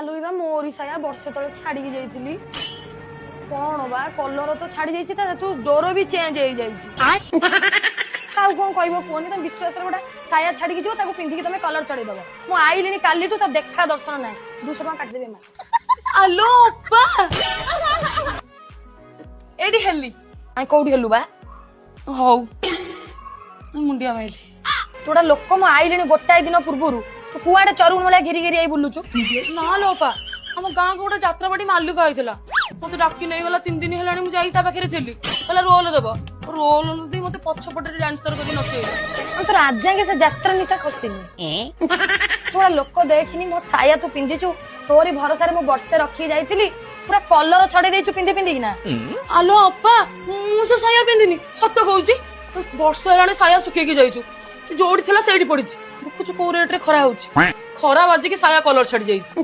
आलो बा मोरी साया वर्षे तले छाड़ी जाइथिली कौन बा कलर तो छाड़ी जाइछि ता तू डोर भी चेंज हो जाइछि काउ कोन कहबो कोन तुम विश्वास रे गोटा साया छाड़ी के जो ताको पिंधी के तमे कलर चढ़ी दबो मु आइलिनी काली टू ता देखा दर्शन नाही 200 टका काट देबे मास आलो अप्पा एडी हेली आई कोउडी हेलु बा हौ मुंडिया माइली तोड़ा लोक मु आइलिनी गोटाय दिन पूर्वरु तू कुआडे चरुन वाला घिरी घिरी आई बुलुचु ना लो अप्पा हम गाँ को गोटे यात्रा बाटी मालुका होइतला मते डाकी नै गला 3 दिन हेलानी मु जाई ता पाखरे थेली कहला रोल देबो रोल नदी मते पछपटे डांसर करी नचेइला तो राजा के से यात्रा निशा खसिनी थोड़ा लोक देखिनी मो साया तू पिंधिचु तोरी भरोसा रे मो वर्षे रखी जाइतिली पूरा कलर छड़े देइचु पिंधि पिंधि किना आलो अप्पा मु से साया पिंधिनी सत्य कहूची वर्ष हेलानी साया सुखे के जाइचु से जोड़ी थिला सेठी पड़ीची देखुछु को रेट रे खरा होउची खरा बाजी के साया कलर छड़ी जाइची